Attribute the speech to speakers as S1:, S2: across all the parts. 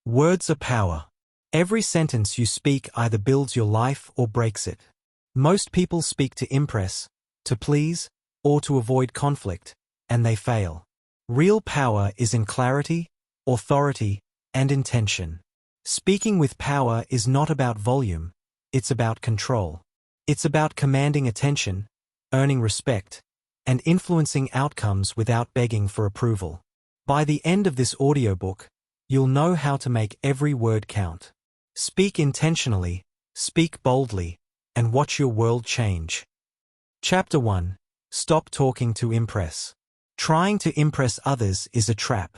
S1: Words are power. Every sentence you speak either builds your life or breaks it. Most people speak to impress, to please, or to avoid conflict, and they fail. Real power is in clarity, authority, and intention. Speaking with power is not about volume, it's about control. It's about commanding attention, earning respect, and influencing outcomes without begging for approval. By the end of this audiobook, you'll know how to make every word count. Speak intentionally, speak boldly, and watch your world change. Chapter 1. Stop talking to impress. Trying to impress others is a trap.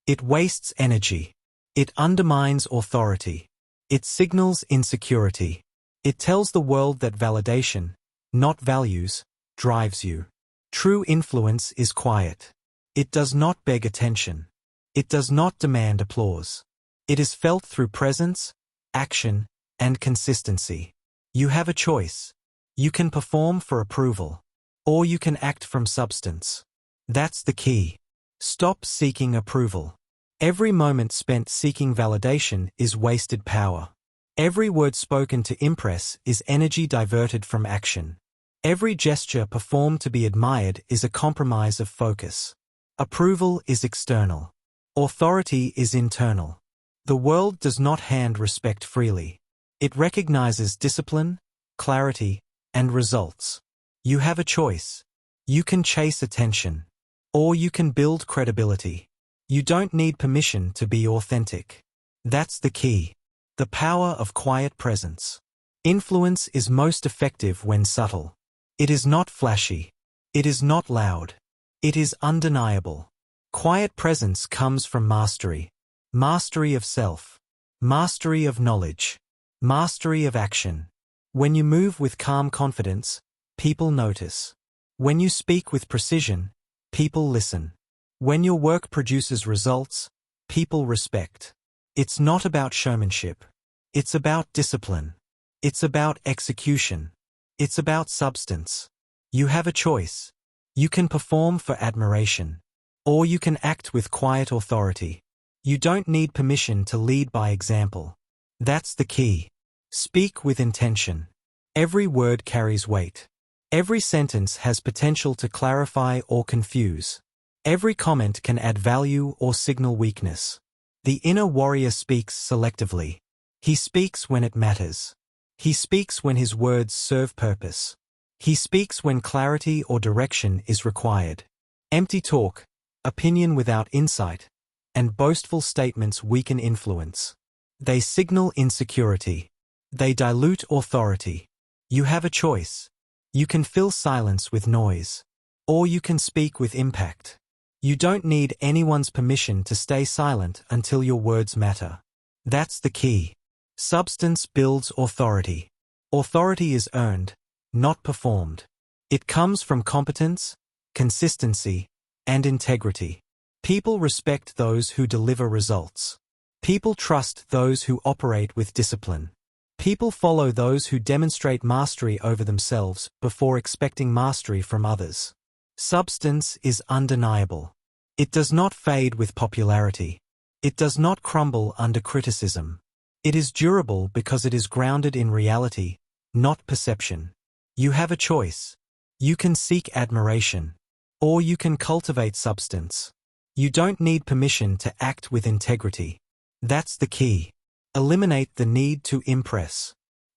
S1: It wastes energy. It undermines authority. It signals insecurity. It tells the world that validation, not values, drives you. True influence is quiet. It does not beg attention. It does not demand applause. It is felt through presence, action, and consistency. You have a choice. You can perform for approval, or you can act from substance. That's the key. Stop seeking approval. Every moment spent seeking validation is wasted power. Every word spoken to impress is energy diverted from action. Every gesture performed to be admired is a compromise of focus. Approval is external. Authority is internal. The world does not hand respect freely. It recognizes discipline, clarity, and results. You have a choice. You can chase attention, or you can build credibility. You don't need permission to be authentic. That's the key. The power of quiet presence. Influence is most effective when subtle. It is not flashy. It is not loud. It is undeniable. Quiet presence comes from mastery. Mastery of self. Mastery of knowledge. Mastery of action. When you move with calm confidence, people notice. When you speak with precision, people listen. When your work produces results, people respect. It's not about showmanship. It's about discipline. It's about execution. It's about substance. You have a choice. You can perform for admiration, or you can act with quiet authority. You don't need permission to lead by example. That's the key. Speak with intention. Every word carries weight. Every sentence has potential to clarify or confuse. Every comment can add value or signal weakness. The inner warrior speaks selectively. He speaks when it matters. He speaks when his words serve purpose. He speaks when clarity or direction is required. Empty talk, opinion without insight, and boastful statements weaken influence. They signal insecurity. They dilute authority. You have a choice. You can fill silence with noise, or you can speak with impact. You don't need anyone's permission to stay silent until your words matter. That's the key. Substance builds authority. Authority is earned, not performed. It comes from competence, consistency, and integrity. People respect those who deliver results. People trust those who operate with discipline. People follow those who demonstrate mastery over themselves before expecting mastery from others. Substance is undeniable. It does not fade with popularity. It does not crumble under criticism. It is durable because it is grounded in reality, not perception. You have a choice. You can seek admiration, or you can cultivate substance. You don't need permission to act with integrity. That's the key. Eliminate the need to impress.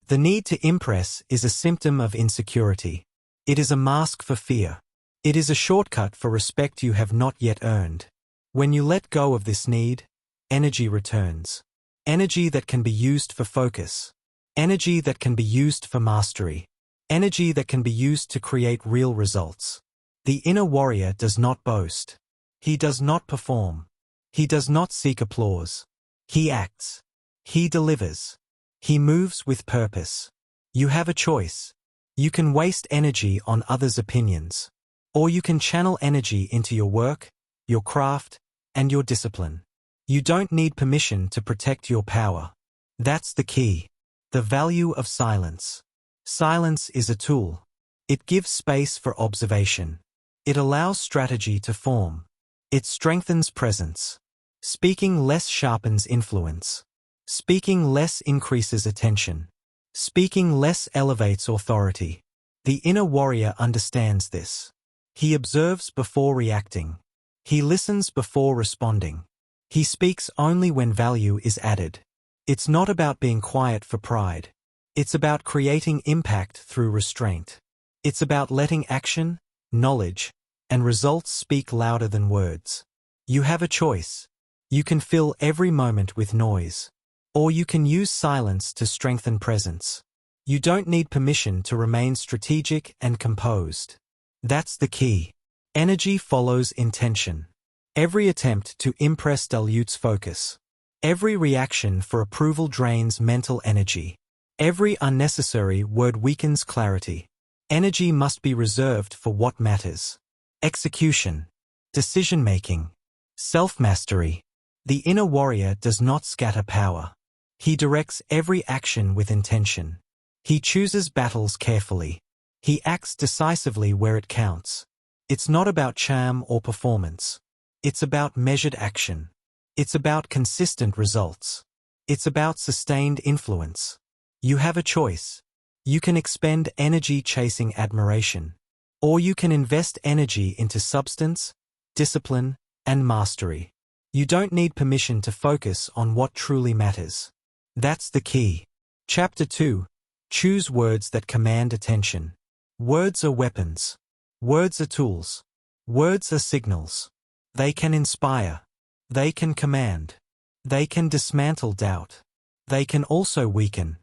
S1: The need to impress is a symptom of insecurity. It is a mask for fear. It is a shortcut for respect you have not yet earned. When you let go of this need, energy returns. Energy that can be used for focus. Energy that can be used for mastery. Energy that can be used to create real results. The inner warrior does not boast. He does not perform. He does not seek applause. He acts. He delivers. He moves with purpose. You have a choice. You can waste energy on others' opinions, or you can channel energy into your work, your craft, and your discipline. You don't need permission to protect your power. That's the key. The value of silence. Silence is a tool. It gives space for observation. It allows strategy to form. It strengthens presence. Speaking less sharpens influence. Speaking less increases attention. Speaking less elevates authority. The inner warrior understands this. He observes before reacting. He listens before responding. He speaks only when value is added. It's not about being quiet for pride. It's about creating impact through restraint. It's about letting action, knowledge, and results speak louder than words. You have a choice. You can fill every moment with noise. Or you can use silence to strengthen presence. You don't need permission to remain strategic and composed. That's the key. Energy follows intention. Every attempt to impress dilutes focus. Every reaction for approval drains mental energy. Every unnecessary word weakens clarity. Energy must be reserved for what matters. Execution. Decision-making. Self-mastery. The inner warrior does not scatter power. He directs every action with intention. He chooses battles carefully. He acts decisively where it counts. It's not about charm or performance. It's about measured action. It's about consistent results. It's about sustained influence. You have a choice. You can expend energy chasing admiration. Or you can invest energy into substance, discipline, and mastery. You don't need permission to focus on what truly matters. That's the key. Chapter 2. Choose words that command attention. Words are weapons. Words are tools. Words are signals. They can inspire. They can command. They can dismantle doubt. They can also weaken.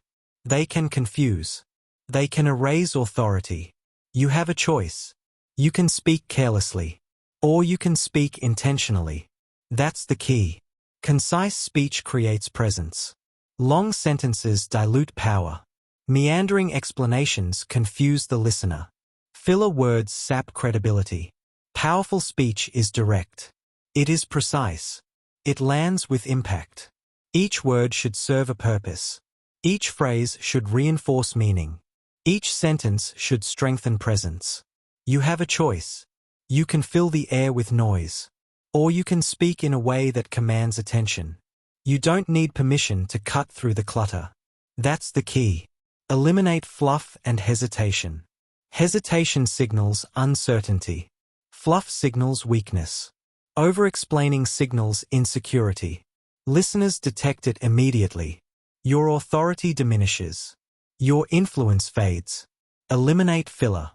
S1: They can confuse. They can erase authority. You have a choice. You can speak carelessly. Or you can speak intentionally. That's the key. Concise speech creates presence. Long sentences dilute power. Meandering explanations confuse the listener. Filler words sap credibility. Powerful speech is direct. It is precise. It lands with impact. Each word should serve a purpose. Each phrase should reinforce meaning. Each sentence should strengthen presence. You have a choice. You can fill the air with noise. Or you can speak in a way that commands attention. You don't need permission to cut through the clutter. That's the key. Eliminate fluff and hesitation. Hesitation signals uncertainty. Fluff signals weakness. Over-explaining signals insecurity. Listeners detect it immediately. Your authority diminishes. Your influence fades. Eliminate filler.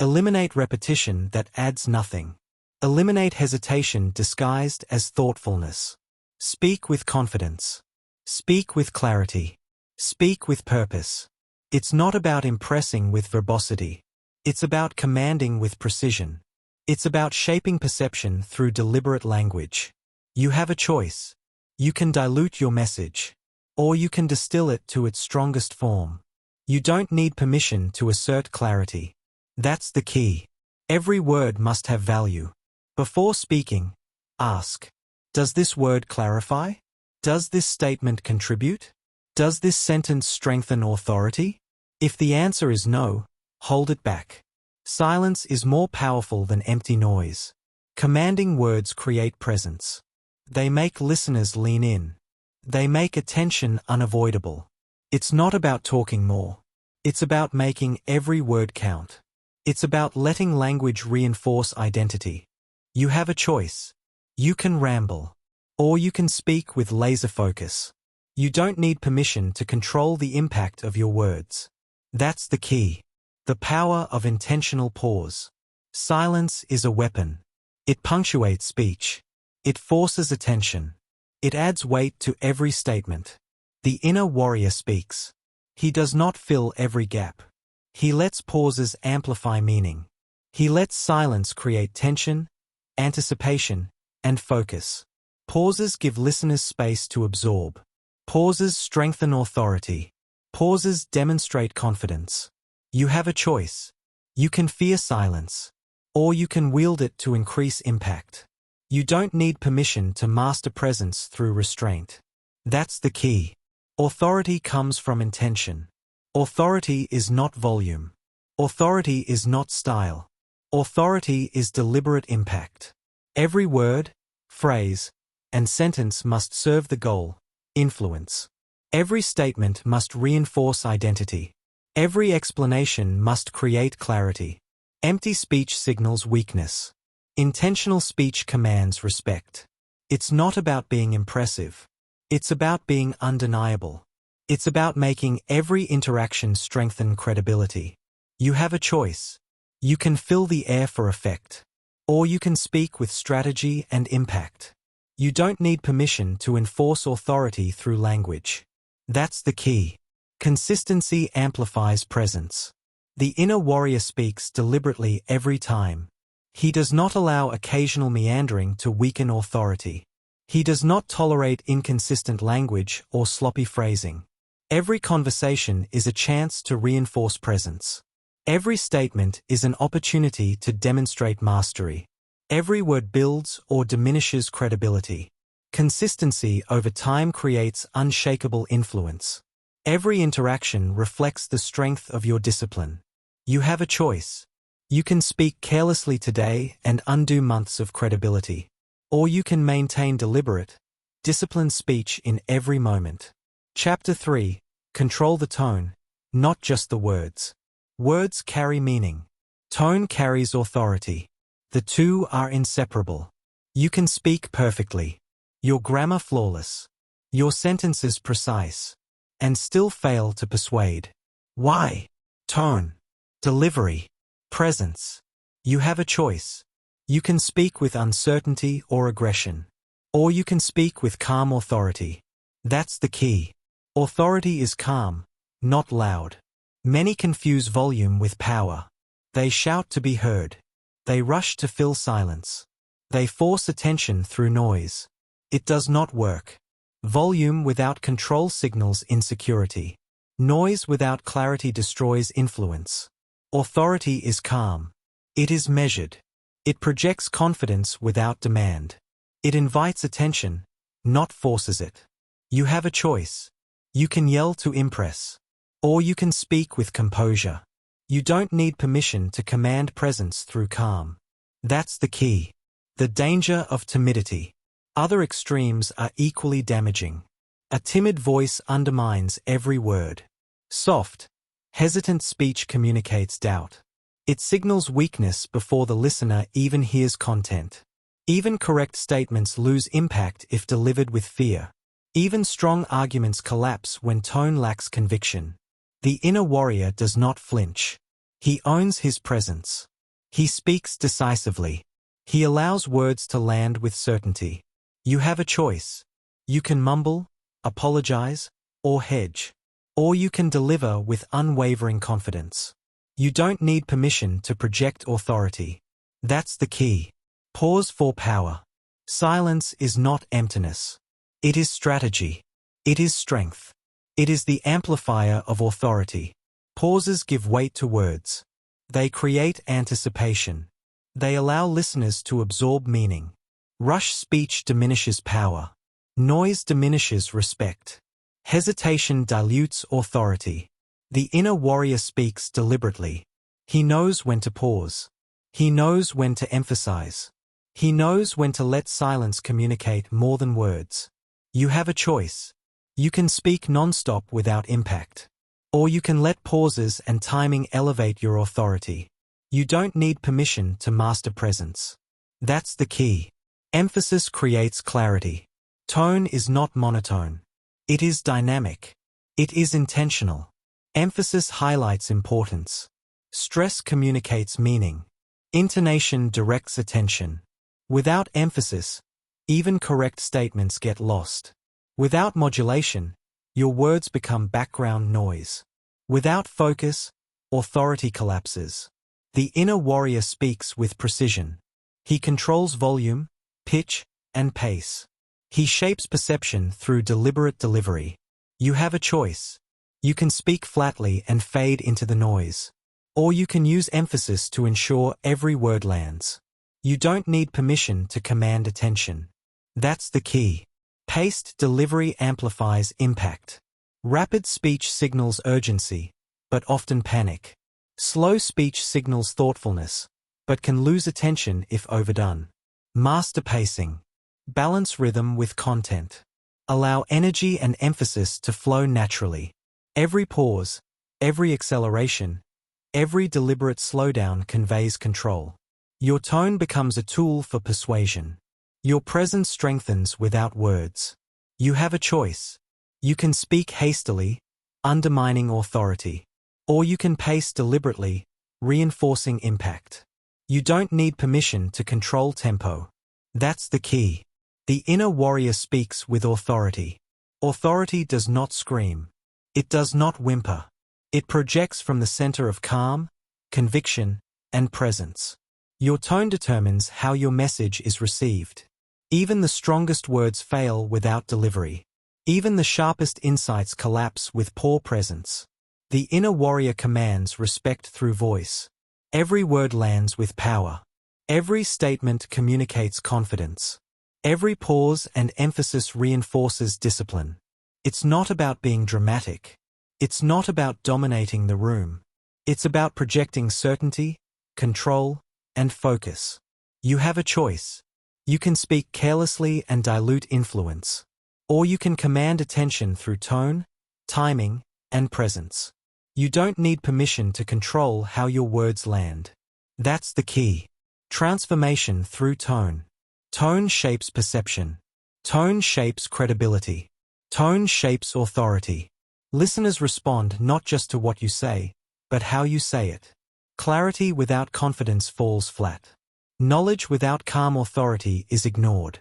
S1: Eliminate repetition that adds nothing. Eliminate hesitation disguised as thoughtfulness. Speak with confidence. Speak with clarity. Speak with purpose. It's not about impressing with verbosity. It's about commanding with precision. It's about shaping perception through deliberate language. You have a choice. You can dilute your message. Or you can distill it to its strongest form. You don't need permission to assert clarity. That's the key. Every word must have value. Before speaking, ask, does this word clarify? Does this statement contribute? Does this sentence strengthen authority? If the answer is no, hold it back. Silence is more powerful than empty noise. Commanding words create presence. They make listeners lean in. They make attention unavoidable. It's not about talking more. It's about making every word count. It's about letting language reinforce identity. You have a choice. You can ramble. Or you can speak with laser focus. You don't need permission to control the impact of your words. That's the key. The power of intentional pause. Silence is a weapon. It punctuates speech. It forces attention. It adds weight to every statement. The inner warrior speaks. He does not fill every gap. He lets pauses amplify meaning. He lets silence create tension, anticipation, and focus. Pauses give listeners space to absorb. Pauses strengthen authority. Pauses demonstrate confidence. You have a choice. You can fear silence. Or you can wield it to increase impact. You don't need permission to master presence through restraint. That's the key. Authority comes from intention. Authority is not volume. Authority is not style. Authority is deliberate impact. Every word, phrase, and sentence must serve the goal, influence. Every statement must reinforce identity. Every explanation must create clarity. Empty speech signals weakness. Intentional speech commands respect. It's not about being impressive. It's about being undeniable. It's about making every interaction strengthen credibility. You have a choice. You can fill the air for effect. Or you can speak with strategy and impact. You don't need permission to enforce authority through language. That's the key. Consistency amplifies presence. The inner warrior speaks deliberately every time. He does not allow occasional meandering to weaken authority. He does not tolerate inconsistent language or sloppy phrasing. Every conversation is a chance to reinforce presence. Every statement is an opportunity to demonstrate mastery. Every word builds or diminishes credibility. Consistency over time creates unshakable influence. Every interaction reflects the strength of your discipline. You have a choice. You can speak carelessly today and undo months of credibility. Or you can maintain deliberate, disciplined speech in every moment. Chapter 3. Control the tone, not just the words. Words carry meaning. Tone carries authority. The two are inseparable. You can speak perfectly. Your grammar flawless. Your sentences precise. And still fail to persuade. Why? Tone. Delivery. Presence. You have a choice. You can speak with uncertainty or aggression. Or you can speak with calm authority. That's the key. Authority is calm, not loud. Many confuse volume with power. They shout to be heard. They rush to fill silence. They force attention through noise. It does not work. Volume without control signals insecurity. Noise without clarity destroys influence. Authority is calm. It is measured. It projects confidence without demand. It invites attention, not forces it. You have a choice. You can yell to impress. Or you can speak with composure. You don't need permission to command presence through calm. That's the key. The danger of timidity. Other extremes are equally damaging. A timid voice undermines every word. Soft, hesitant speech communicates doubt. It signals weakness before the listener even hears content. Even correct statements lose impact if delivered with fear. Even strong arguments collapse when tone lacks conviction. The inner warrior does not flinch. He owns his presence. He speaks decisively. He allows words to land with certainty. You have a choice. You can mumble, apologize, or hedge. Or you can deliver with unwavering confidence. You don't need permission to project authority. That's the key. Pause for power. Silence is not emptiness. It is strategy. It is strength. It is the amplifier of authority. Pauses give weight to words. They create anticipation. They allow listeners to absorb meaning. Rush speech diminishes power. Noise diminishes respect. Hesitation dilutes authority. The inner warrior speaks deliberately. He knows when to pause. He knows when to emphasize. He knows when to let silence communicate more than words. You have a choice. You can speak non-stop without impact. Or you can let pauses and timing elevate your authority. You don't need permission to master presence. That's the key. Emphasis creates clarity. Tone is not monotone. It is dynamic. It is intentional. Emphasis highlights importance. Stress communicates meaning. Intonation directs attention. Without emphasis, even correct statements get lost. Without modulation, your words become background noise. Without focus, authority collapses. The inner warrior speaks with precision. He controls volume, pitch, and pace. He shapes perception through deliberate delivery. You have a choice. You can speak flatly and fade into the noise. Or you can use emphasis to ensure every word lands. You don't need permission to command attention. That's the key. Paced delivery amplifies impact. Rapid speech signals urgency, but often panic. Slow speech signals thoughtfulness, but can lose attention if overdone. Master pacing. Balance rhythm with content. Allow energy and emphasis to flow naturally. Every pause, every acceleration, every deliberate slowdown conveys control. Your tone becomes a tool for persuasion. Your presence strengthens without words. You have a choice. You can speak hastily, undermining authority. Or you can pace deliberately, reinforcing impact. You don't need permission to control tempo. That's the key. The inner warrior speaks with authority. Authority does not scream. It does not whimper. It projects from the center of calm, conviction, and presence. Your tone determines how your message is received. Even the strongest words fail without delivery. Even the sharpest insights collapse with poor presence. The inner warrior commands respect through voice. Every word lands with power. Every statement communicates confidence. Every pause and emphasis reinforces discipline. It's not about being dramatic. It's not about dominating the room. It's about projecting certainty, control, and focus. You have a choice. You can speak carelessly and dilute influence. Or you can command attention through tone, timing, and presence. You don't need permission to control how your words land. That's the key. Transformation through tone. Tone shapes perception. Tone shapes credibility. Tone shapes authority. Listeners respond not just to what you say, but how you say it. Clarity without confidence falls flat. Knowledge without calm authority is ignored.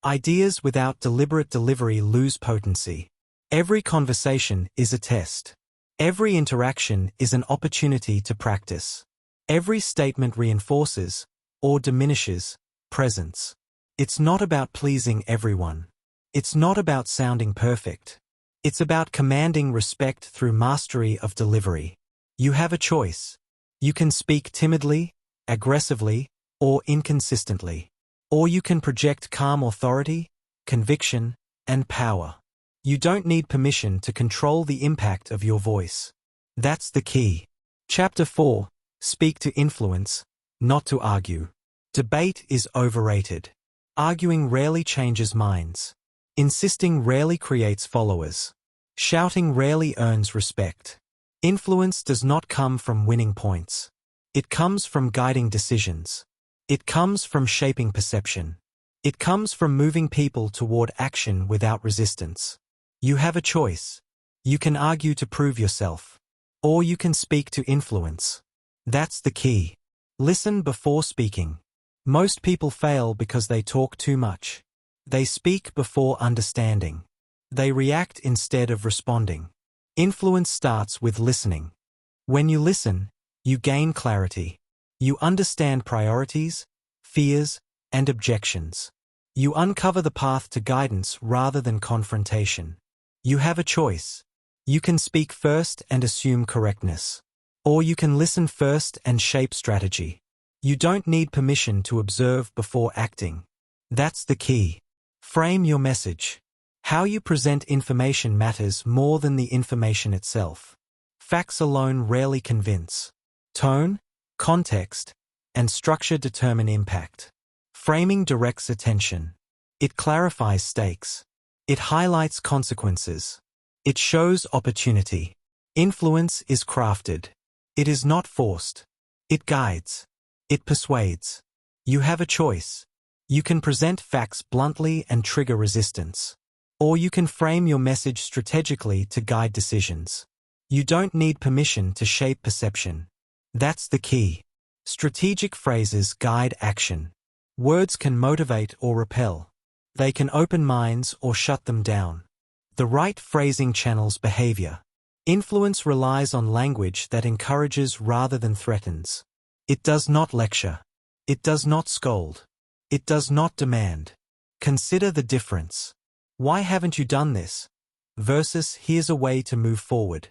S1: Ideas without deliberate delivery lose potency. Every conversation is a test. Every interaction is an opportunity to practice. Every statement reinforces, or diminishes, presence. It's not about pleasing everyone. It's not about sounding perfect. It's about commanding respect through mastery of delivery. You have a choice. You can speak timidly, aggressively, or inconsistently. Or you can project calm authority, conviction, and power. You don't need permission to control the impact of your voice. That's the key. Chapter 4. Speak to influence, not to argue. Debate is overrated. Arguing rarely changes minds. Insisting rarely creates followers. Shouting rarely earns respect. Influence does not come from winning points. It comes from guiding decisions. It comes from shaping perception. It comes from moving people toward action without resistance. You have a choice. You can argue to prove yourself. Or you can speak to influence. That's the key. Listen before speaking. Most people fail because they talk too much. They speak before understanding. They react instead of responding. Influence starts with listening. When you listen, you gain clarity. You understand priorities, fears, and objections. You uncover the path to guidance rather than confrontation. You have a choice. You can speak first and assume correctness. Or you can listen first and shape strategy. You don't need permission to observe before acting. That's the key. Frame your message. How you present information matters more than the information itself. Facts alone rarely convince. Tone, context, and structure determine impact. Framing directs attention. It clarifies stakes. It highlights consequences. It shows opportunity. Influence is crafted. It is not forced. It guides. It persuades. You have a choice. You can present facts bluntly and trigger resistance. Or you can frame your message strategically to guide decisions. You don't need permission to shape perception. That's the key. Strategic phrases guide action. Words can motivate or repel. They can open minds or shut them down. The right phrasing channels behavior. Influence relies on language that encourages rather than threatens. It does not lecture. It does not scold. It does not demand. Consider the difference. Why haven't you done this? Versus here's a way to move forward.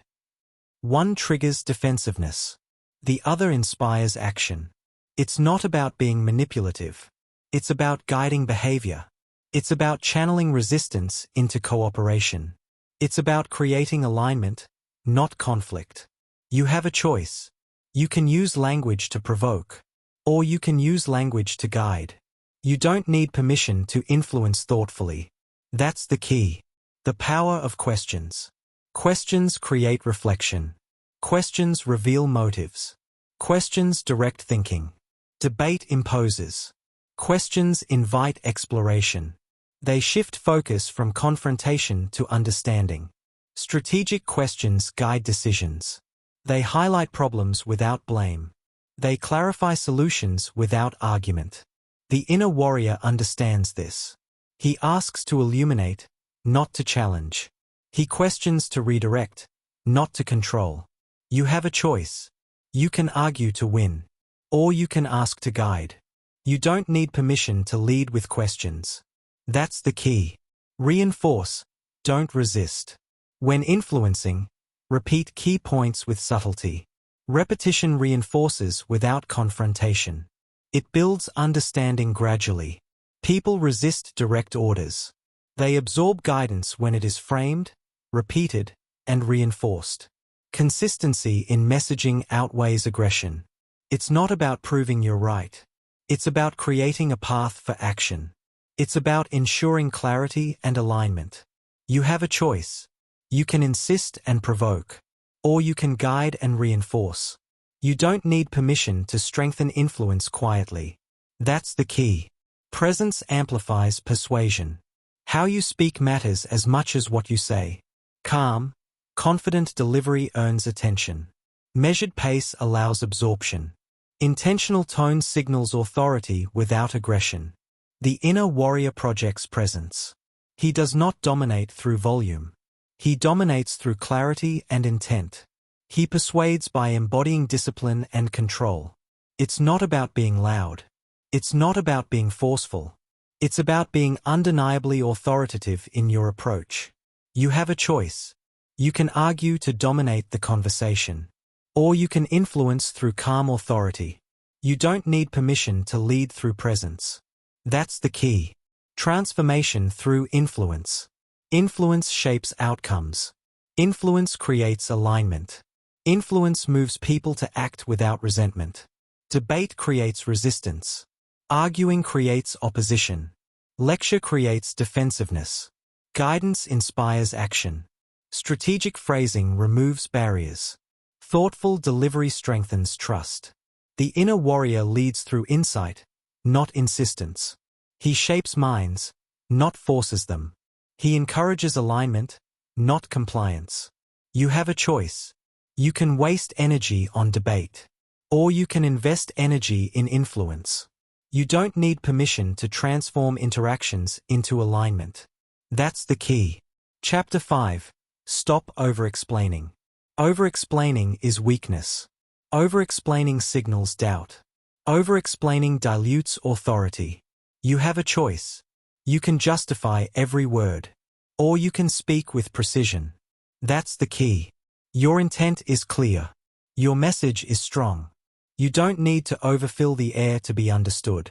S1: One triggers defensiveness. The other inspires action. It's not about being manipulative. It's about guiding behavior. It's about channeling resistance into cooperation. It's about creating alignment, not conflict. You have a choice. You can use language to provoke, or you can use language to guide. You don't need permission to influence thoughtfully. That's the key. The power of questions. Questions create reflection. Questions reveal motives. Questions direct thinking. Debate imposes. Questions invite exploration. They shift focus from confrontation to understanding. Strategic questions guide decisions. They highlight problems without blame. They clarify solutions without argument. The inner warrior understands this. He asks to illuminate, not to challenge. He questions to redirect, not to control. You have a choice. You can argue to win, or you can ask to guide. You don't need permission to lead with questions. That's the key. Reinforce, don't resist. When influencing, repeat key points with subtlety. Repetition reinforces without confrontation. It builds understanding gradually. People resist direct orders. They absorb guidance when it is framed, repeated, and reinforced. Consistency in messaging outweighs aggression. It's not about proving you're right. It's about creating a path for action. It's about ensuring clarity and alignment. You have a choice. You can insist and provoke, or you can guide and reinforce. You don't need permission to strengthen influence quietly. That's the key. Presence amplifies persuasion. How you speak matters as much as what you say. Calm, confident delivery earns attention. Measured pace allows absorption. Intentional tone signals authority without aggression. The inner warrior projects presence. He does not dominate through volume. He dominates through clarity and intent. He persuades by embodying discipline and control. It's not about being loud. It's not about being forceful. It's about being undeniably authoritative in your approach. You have a choice. You can argue to dominate the conversation, or you can influence through calm authority. You don't need permission to lead through presence. That's the key. Transformation through influence. Influence shapes outcomes. Influence creates alignment. Influence moves people to act without resentment. Debate creates resistance. Arguing creates opposition. Lecture creates defensiveness. Guidance inspires action. Strategic phrasing removes barriers. Thoughtful delivery strengthens trust. The inner warrior leads through insight, not insistence. He shapes minds, not forces them. He encourages alignment, not compliance. You have a choice. You can waste energy on debate, or you can invest energy in influence. You don't need permission to transform interactions into alignment. That's the key. Chapter 5. Stop over-explaining. Over-explaining is weakness. Over-explaining signals doubt. Over-explaining dilutes authority. You have a choice. You can justify every word, or you can speak with precision. That's the key. Your intent is clear. Your message is strong. You don't need to overfill the air to be understood.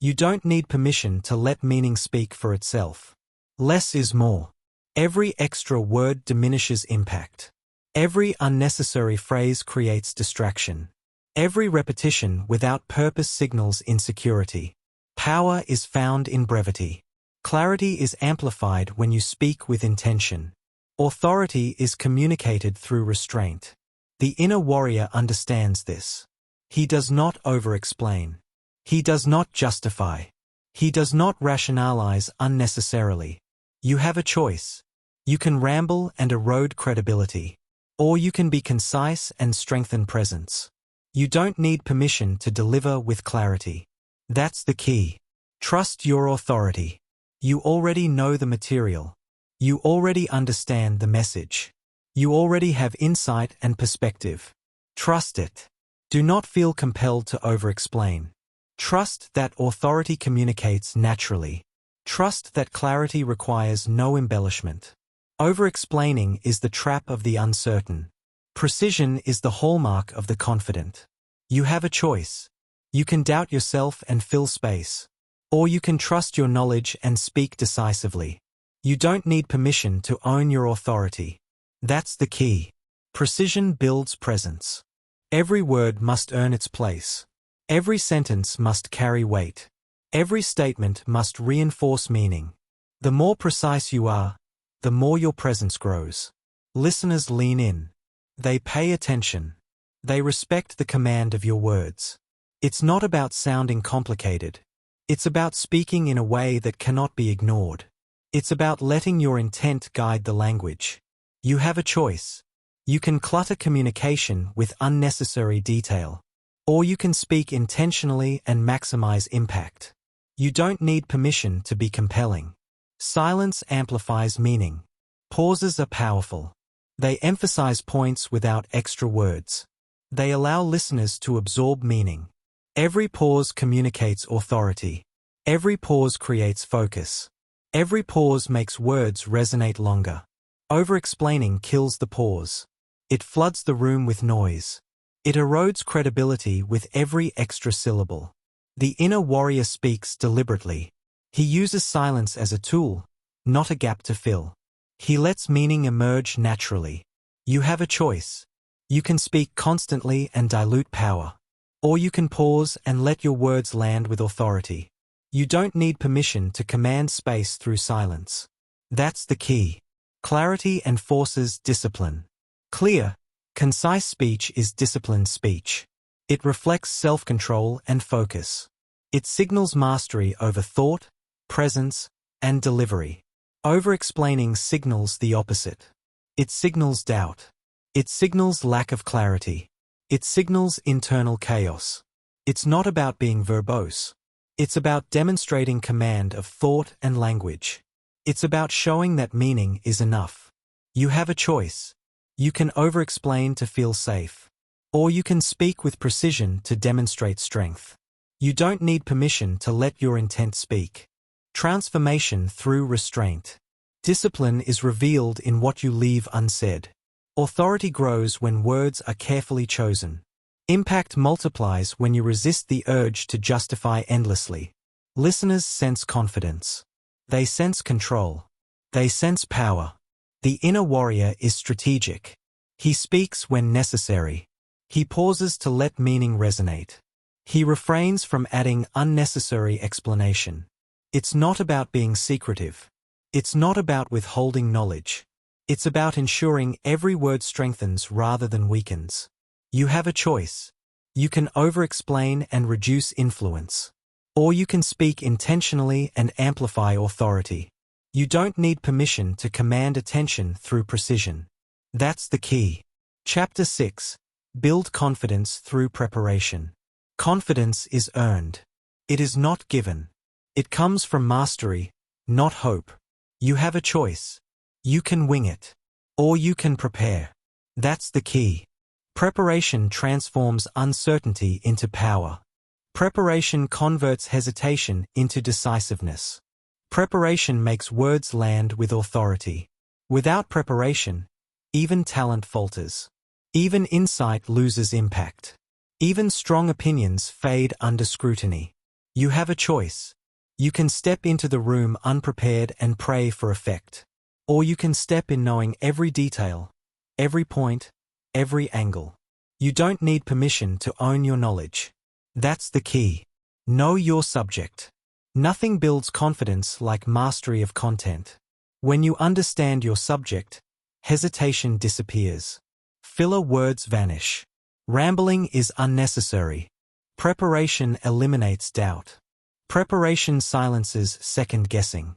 S1: You don't need permission to let meaning speak for itself. Less is more. Every extra word diminishes impact. Every unnecessary phrase creates distraction. Every repetition without purpose signals insecurity. Power is found in brevity. Clarity is amplified when you speak with intention. Authority is communicated through restraint. The inner warrior understands this. He does not over-explain. He does not justify. He does not rationalize unnecessarily. You have a choice. You can ramble and erode credibility, or you can be concise and strengthen presence. You don't need permission to deliver with clarity. That's the key. Trust your authority. You already know the material. You already understand the message. You already have insight and perspective. Trust it. Do not feel compelled to over-explain. Trust that authority communicates naturally. Trust that clarity requires no embellishment. Over-explaining is the trap of the uncertain. Precision is the hallmark of the confident. You have a choice. You can doubt yourself and fill space, or you can trust your knowledge and speak decisively. You don't need permission to own your authority. That's the key. Precision builds presence. Every word must earn its place. Every sentence must carry weight. Every statement must reinforce meaning. The more precise you are, the more your presence grows. Listeners lean in. They pay attention. They respect the command of your words. It's not about sounding complicated. It's about speaking in a way that cannot be ignored. It's about letting your intent guide the language. You have a choice. You can clutter communication with unnecessary detail. Or you can speak intentionally and maximize impact. You don't need permission to be compelling. Silence amplifies meaning. Pauses are powerful. They emphasize points without extra words. They allow listeners to absorb meaning. Every pause communicates authority. Every pause creates focus. Every pause makes words resonate longer. Over-explaining kills the pause. It floods the room with noise. It erodes credibility with every extra syllable. The inner warrior speaks deliberately. He uses silence as a tool, not a gap to fill. He lets meaning emerge naturally. You have a choice. You can speak constantly and dilute power. Or you can pause and let your words land with authority. You don't need permission to command space through silence. That's the key. Clarity enforces discipline. Clear, concise speech is disciplined speech. It reflects self-control and focus. It signals mastery over thought, presence, and delivery. Over-explaining signals the opposite. It signals doubt. It signals lack of clarity. It signals internal chaos. It's not about being verbose. It's about demonstrating command of thought and language. It's about showing that meaning is enough. You have a choice. You can over-explain to feel safe. Or you can speak with precision to demonstrate strength. You don't need permission to let your intent speak. Transformation through restraint. Discipline is revealed in what you leave unsaid. Authority grows when words are carefully chosen. Impact multiplies when you resist the urge to justify endlessly. Listeners sense confidence. They sense control. They sense power. The inner warrior is strategic. He speaks when necessary. He pauses to let meaning resonate. He refrains from adding unnecessary explanation. It's not about being secretive. It's not about withholding knowledge. It's about ensuring every word strengthens rather than weakens. You have a choice. You can over-explain and reduce influence. Or you can speak intentionally and amplify authority. You don't need permission to command attention through precision. That's the key. Chapter 6. Build confidence through preparation. Confidence is earned. It is not given. It comes from mastery, not hope. You have a choice. You can wing it. Or you can prepare. That's the key. Preparation transforms uncertainty into power. Preparation converts hesitation into decisiveness. Preparation makes words land with authority. Without preparation, even talent falters. Even insight loses impact. Even strong opinions fade under scrutiny. You have a choice. You can step into the room unprepared and pray for effect. Or you can step in knowing every detail, every point, every angle. You don't need permission to own your knowledge. That's the key. Know your subject. Nothing builds confidence like mastery of content. When you understand your subject, hesitation disappears. Filler words vanish. Rambling is unnecessary. Preparation eliminates doubt. Preparation silences second-guessing.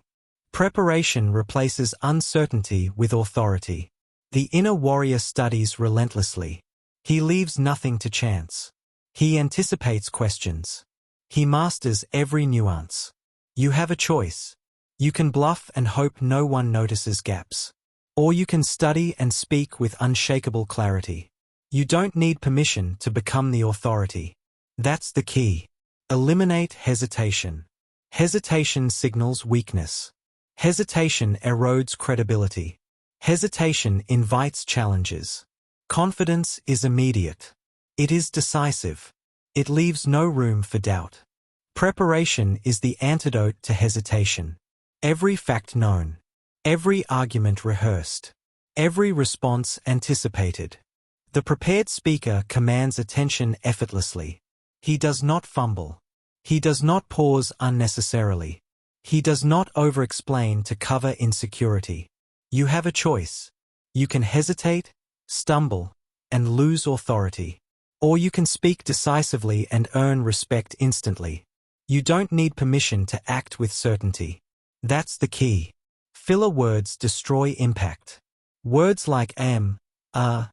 S1: Preparation replaces uncertainty with authority. The inner warrior studies relentlessly. He leaves nothing to chance. He anticipates questions. He masters every nuance. You have a choice. You can bluff and hope no one notices gaps. Or you can study and speak with unshakable clarity. You don't need permission to become the authority. That's the key. Eliminate hesitation. Hesitation signals weakness. Hesitation erodes credibility. Hesitation invites challenges. Confidence is immediate. It is decisive. It leaves no room for doubt. Preparation is the antidote to hesitation. Every fact known. Every argument rehearsed. Every response anticipated. The prepared speaker commands attention effortlessly. He does not fumble. He does not pause unnecessarily. He does not over-explain to cover insecurity. You have a choice. You can hesitate, stumble, and lose authority. Or you can speak decisively and earn respect instantly. You don't need permission to act with certainty. That's the key. Filler words destroy impact. Words like am, are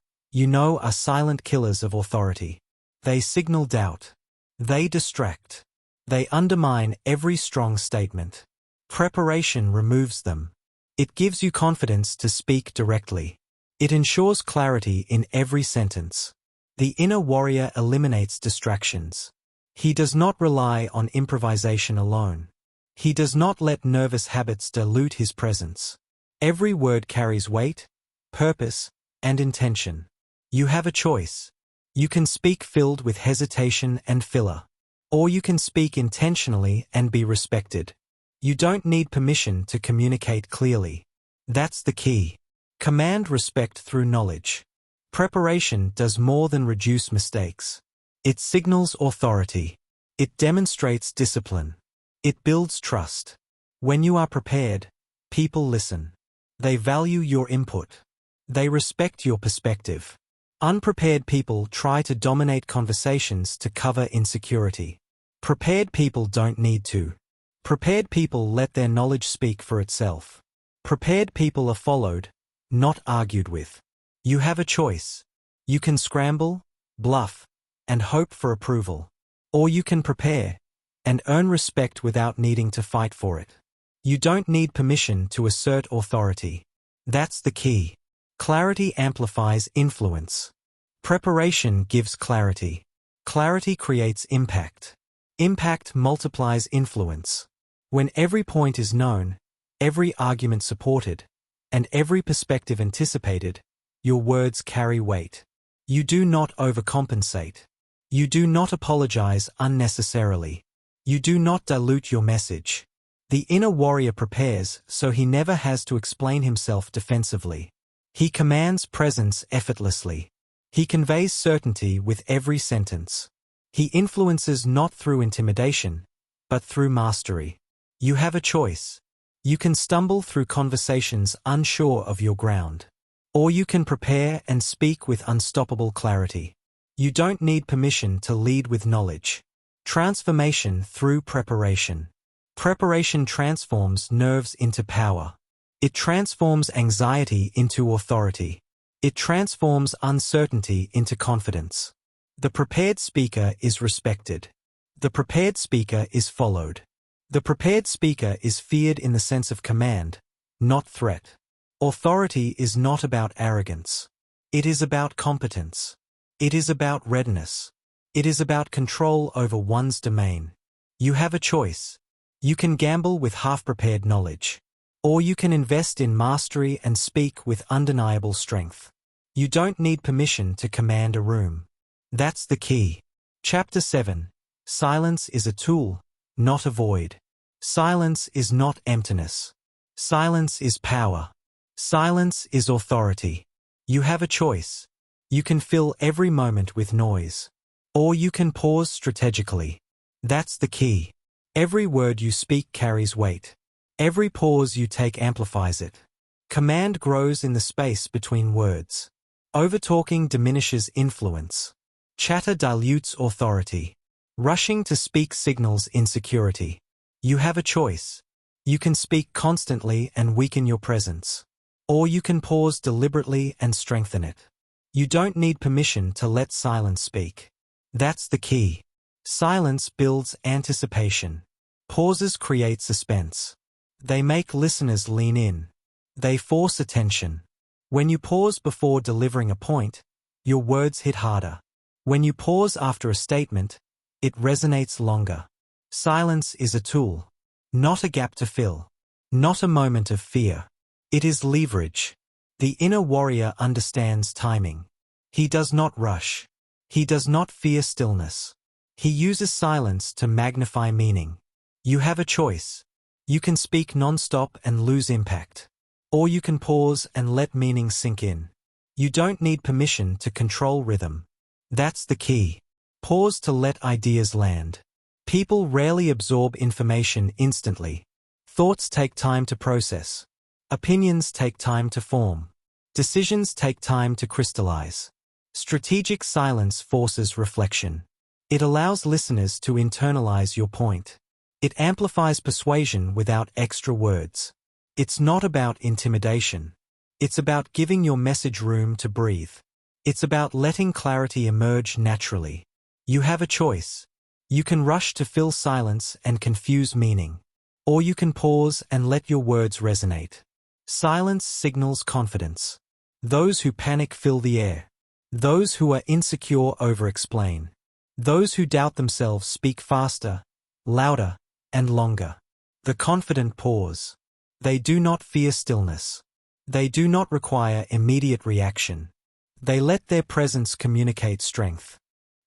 S1: silent killers of authority. They signal doubt. They distract. They undermine every strong statement. Preparation removes them. It gives you confidence to speak directly. It ensures clarity in every sentence. The inner warrior eliminates distractions. He does not rely on improvisation alone. He does not let nervous habits dilute his presence. Every word carries weight, purpose, and intention. You have a choice. You can speak filled with hesitation and filler. Or you can speak intentionally and be respected. You don't need permission to communicate clearly. That's the key. Command respect through knowledge. Preparation does more than reduce mistakes. It signals authority. It demonstrates discipline. It builds trust. When you are prepared, people listen. They value your input. They respect your perspective. Unprepared people try to dominate conversations to cover insecurity. Prepared people don't need to. Prepared people let their knowledge speak for itself. Prepared people are followed, not argued with. You have a choice. You can scramble, bluff, and hope for approval. Or you can prepare and earn respect without needing to fight for it. You don't need permission to assert authority. That's the key. Clarity amplifies influence. Preparation gives clarity. Clarity creates impact. Impact multiplies influence. When every point is known, every argument supported, and every perspective anticipated, your words carry weight. You do not overcompensate. You do not apologize unnecessarily. You do not dilute your message. The inner warrior prepares so he never has to explain himself defensively. He commands presence effortlessly. He conveys certainty with every sentence. He influences not through intimidation, but through mastery. You have a choice. You can stumble through conversations unsure of your ground. Or you can prepare and speak with unstoppable clarity. You don't need permission to lead with knowledge. Transformation through preparation. Preparation transforms nerves into power. It transforms anxiety into authority. It transforms uncertainty into confidence. The prepared speaker is respected. The prepared speaker is followed. The prepared speaker is feared in the sense of command, not threat. Authority is not about arrogance. It is about competence. It is about readiness. It is about control over one's domain. You have a choice. You can gamble with half-prepared knowledge. Or you can invest in mastery and speak with undeniable strength. You don't need permission to command a room. That's the key. Chapter 7. Silence is a tool, not a void. Silence is not emptiness. Silence is power. Silence is authority. You have a choice. You can fill every moment with noise. Or you can pause strategically. That's the key. Every word you speak carries weight. Every pause you take amplifies it. Command grows in the space between words. Overtalking diminishes influence. Chatter dilutes authority. Rushing to speak signals insecurity. You have a choice. You can speak constantly and weaken your presence. Or you can pause deliberately and strengthen it. You don't need permission to let silence speak. That's the key. Silence builds anticipation. Pauses create suspense. They make listeners lean in. They force attention. When you pause before delivering a point, your words hit harder. When you pause after a statement, it resonates longer. Silence is a tool, not a gap to fill, not a moment of fear. It is leverage. The inner warrior understands timing. He does not rush. He does not fear stillness. He uses silence to magnify meaning. You have a choice. You can speak non-stop and lose impact. Or you can pause and let meaning sink in. You don't need permission to control rhythm. That's the key. Pause to let ideas land. People rarely absorb information instantly. Thoughts take time to process. Opinions take time to form. Decisions take time to crystallize. Strategic silence forces reflection. It allows listeners to internalize your point. It amplifies persuasion without extra words. It's not about intimidation. It's about giving your message room to breathe. It's about letting clarity emerge naturally. You have a choice. You can rush to fill silence and confuse meaning. Or you can pause and let your words resonate. Silence signals confidence. Those who panic fill the air. Those who are insecure over-explain. Those who doubt themselves speak faster, louder, and longer. The confident pause. They do not fear stillness. They do not require immediate reaction. They let their presence communicate strength.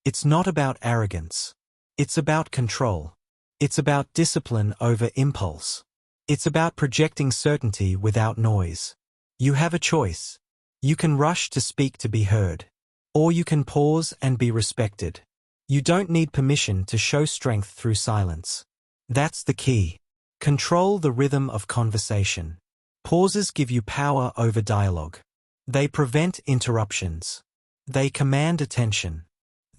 S1: It's not about arrogance. It's about control. It's about discipline over impulse. It's about projecting certainty without noise. You have a choice. You can rush to speak to be heard. Or you can pause and be respected. You don't need permission to show strength through silence. That's the key. Control the rhythm of conversation. Pauses give you power over dialogue. They prevent interruptions. They command attention.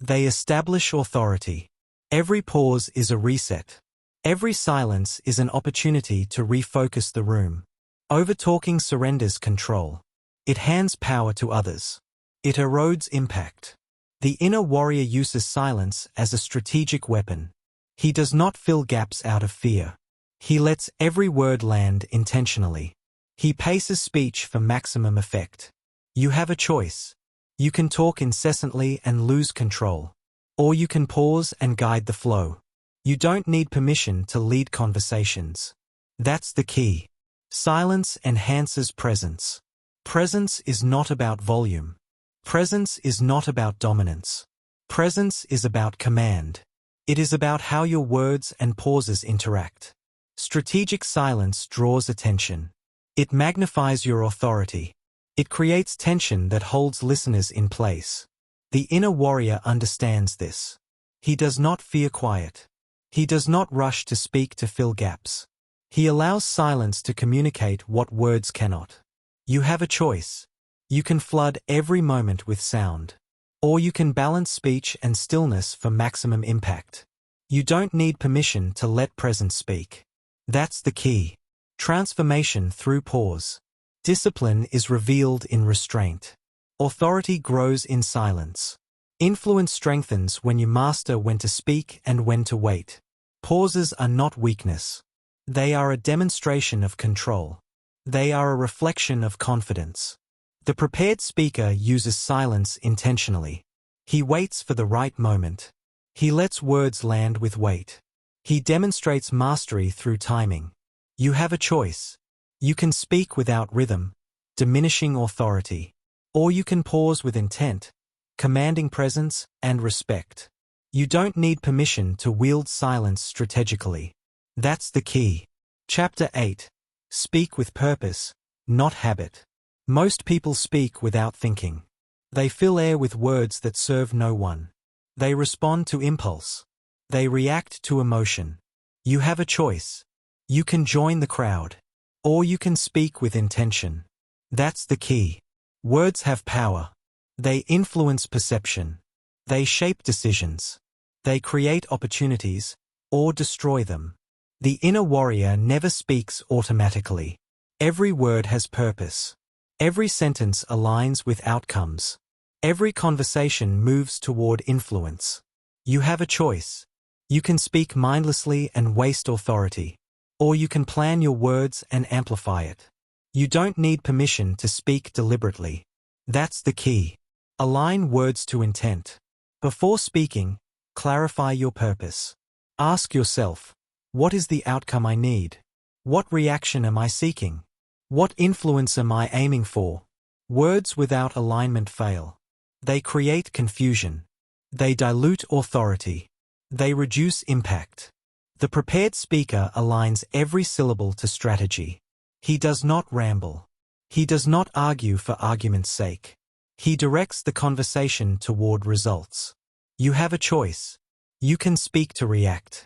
S1: They establish authority. Every pause is a reset. Every silence is an opportunity to refocus the room. Overtalking surrenders control. It hands power to others. It erodes impact. The inner warrior uses silence as a strategic weapon. He does not fill gaps out of fear. He lets every word land intentionally. He paces speech for maximum effect. You have a choice. You can talk incessantly and lose control. Or you can pause and guide the flow. You don't need permission to lead conversations. That's the key. Silence enhances presence. Presence is not about volume. Presence is not about dominance. Presence is about command. It is about how your words and pauses interact. Strategic silence draws attention. It magnifies your authority. It creates tension that holds listeners in place. The inner warrior understands this. He does not fear quiet. He does not rush to speak to fill gaps. He allows silence to communicate what words cannot. You have a choice. You can flood every moment with sound. Or you can balance speech and stillness for maximum impact. You don't need permission to let presence speak. That's the key. Transformation through pause. Discipline is revealed in restraint. Authority grows in silence. Influence strengthens when you master when to speak and when to wait. Pauses are not weakness. They are a demonstration of control. They are a reflection of confidence. The prepared speaker uses silence intentionally. He waits for the right moment. He lets words land with weight. He demonstrates mastery through timing. You have a choice. You can speak without rhythm, diminishing authority. Or you can pause with intent, commanding presence and respect. You don't need permission to wield silence strategically. That's the key. Chapter 8. Speak with purpose, not habit. Most people speak without thinking. They fill air with words that serve no one. They respond to impulse. They react to emotion. You have a choice. You can join the crowd. Or you can speak with intention. That's the key. Words have power. They influence perception. They shape decisions. They create opportunities, or destroy them. The inner warrior never speaks automatically. Every word has purpose. Every sentence aligns with outcomes. Every conversation moves toward influence. You have a choice. You can speak mindlessly and waste authority. Or you can plan your words and amplify it. You don't need permission to speak deliberately. That's the key. Align words to intent. Before speaking, clarify your purpose. Ask yourself, what is the outcome I need? What reaction am I seeking? What influence am I aiming for? Words without alignment fail. They create confusion. They dilute authority. They reduce impact. The prepared speaker aligns every syllable to strategy. He does not ramble. He does not argue for argument's sake. He directs the conversation toward results. You have a choice. You can speak to react.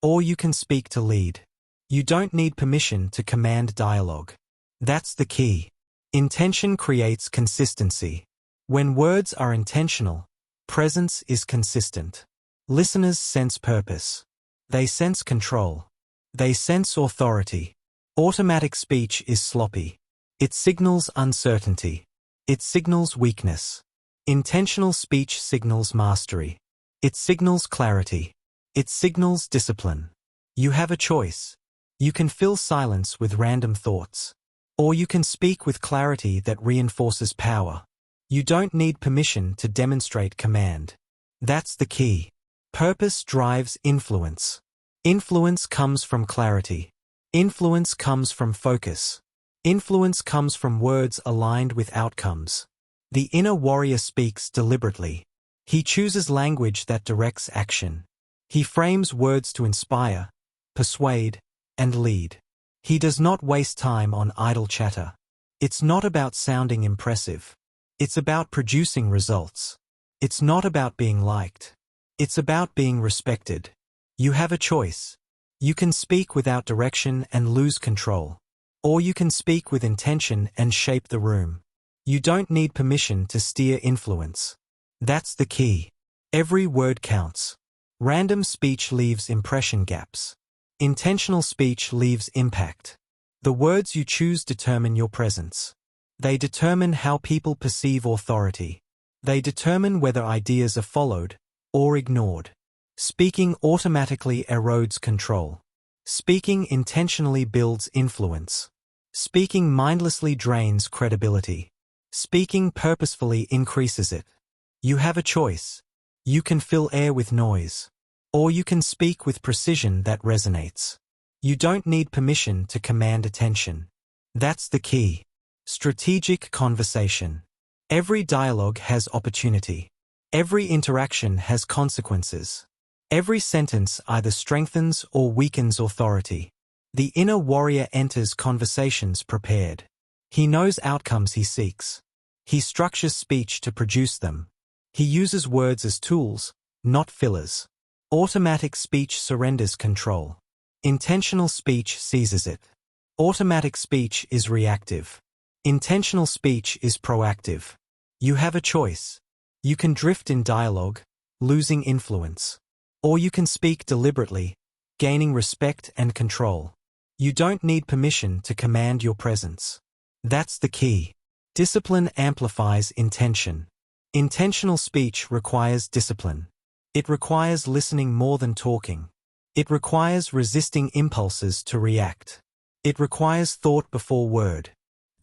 S1: or you can speak to lead. You don't need permission to command dialogue. That's the key. Intention creates consistency. When words are intentional, presence is consistent. Listeners sense purpose. They sense control. They sense authority. Automatic speech is sloppy. It signals uncertainty. It signals weakness. Intentional speech signals mastery. It signals clarity. It signals discipline. You have a choice. You can fill silence with random thoughts. Or you can speak with clarity that reinforces power. You don't need permission to demonstrate command. That's the key. Purpose drives influence. Influence comes from clarity. Influence comes from focus. Influence comes from words aligned with outcomes. The inner warrior speaks deliberately. He chooses language that directs action. He frames words to inspire, persuade, and lead. He does not waste time on idle chatter. It's not about sounding impressive. It's about producing results. It's not about being liked. It's about being respected. You have a choice. You can speak without direction and lose control. Or you can speak with intention and shape the room. You don't need permission to steer influence. That's the key. Every word counts. Random speech leaves impression gaps. Intentional speech leaves impact. The words you choose determine your presence. They determine how people perceive authority. They determine whether ideas are followed or ignored. Speaking automatically erodes control. Speaking intentionally builds influence. Speaking mindlessly drains credibility. Speaking purposefully increases it. You have a choice. You can fill air with noise. Or you can speak with precision that resonates. You don't need permission to command attention. That's the key. Strategic conversation. Every dialogue has opportunity. Every interaction has consequences. Every sentence either strengthens or weakens authority. The inner warrior enters conversations prepared. He knows outcomes he seeks. He structures speech to produce them. He uses words as tools, not fillers. Automatic speech surrenders control. Intentional speech seizes it. Automatic speech is reactive. Intentional speech is proactive. You have a choice. You can drift in dialogue, losing influence. Or you can speak deliberately, gaining respect and control. You don't need permission to command your presence. That's the key. Discipline amplifies intention. Intentional speech requires discipline. It requires listening more than talking. It requires resisting impulses to react. It requires thought before word.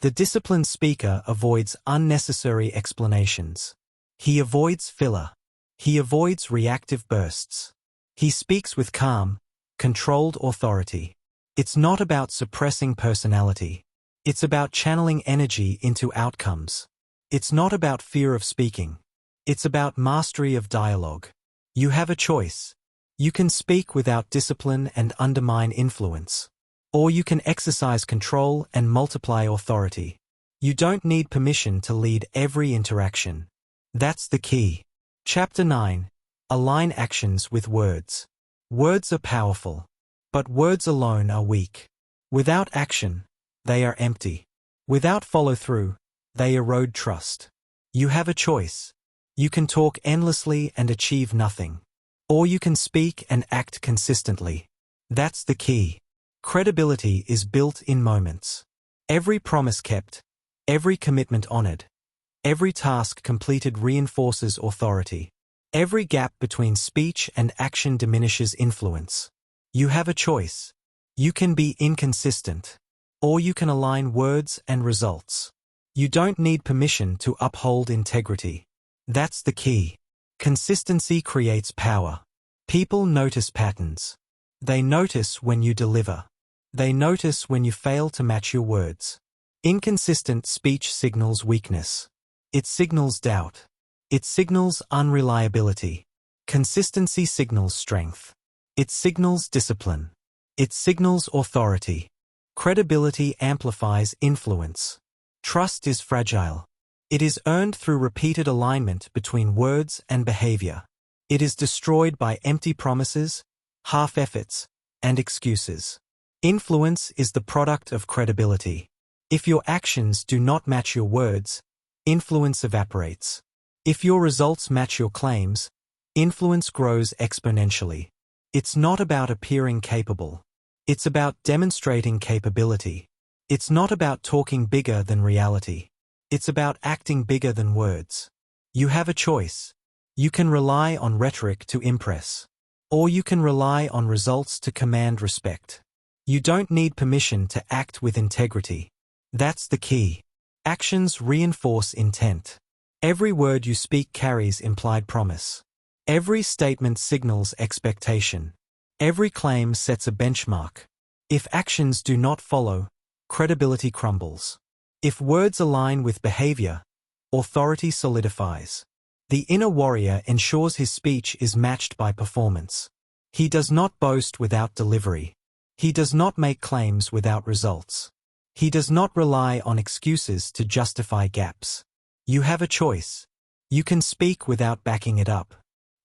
S1: The disciplined speaker avoids unnecessary explanations. He avoids filler. He avoids reactive bursts. He speaks with calm, controlled authority. It's not about suppressing personality. It's about channeling energy into outcomes. It's not about fear of speaking. It's about mastery of dialogue. You have a choice. You can speak without discipline and undermine influence. Or you can exercise control and multiply authority. You don't need permission to lead every interaction. That's the key. Chapter 9. Align actions with words. Words are powerful. But words alone are weak. Without action, they are empty. Without follow-through, they erode trust. You have a choice. You can talk endlessly and achieve nothing. Or you can speak and act consistently. That's the key. Credibility is built in moments. Every promise kept, every commitment honored, every task completed reinforces authority. Every gap between speech and action diminishes influence. You have a choice. You can be inconsistent. Or you can align words and results. You don't need permission to uphold integrity. That's the key. Consistency creates power. People notice patterns. They notice when you deliver. They notice when you fail to match your words. Inconsistent speech signals weakness. It signals doubt. It signals unreliability. Consistency signals strength. It signals discipline. It signals authority. Credibility amplifies influence. Trust is fragile. It is earned through repeated alignment between words and behavior. It is destroyed by empty promises, half efforts, and excuses. Influence is the product of credibility. If your actions do not match your words, influence evaporates. If your results match your claims, influence grows exponentially. It's not about appearing capable. It's about demonstrating capability. It's not about talking bigger than reality. It's about acting bigger than words. You have a choice. You can rely on rhetoric to impress. Or you can rely on results to command respect. You don't need permission to act with integrity. That's the key. Actions reinforce intent. Every word you speak carries implied promise. Every statement signals expectation. Every claim sets a benchmark. If actions do not follow, credibility crumbles. If words align with behavior, authority solidifies. The inner warrior ensures his speech is matched by performance. He does not boast without delivery. He does not make claims without results. He does not rely on excuses to justify gaps. You have a choice. You can speak without backing it up.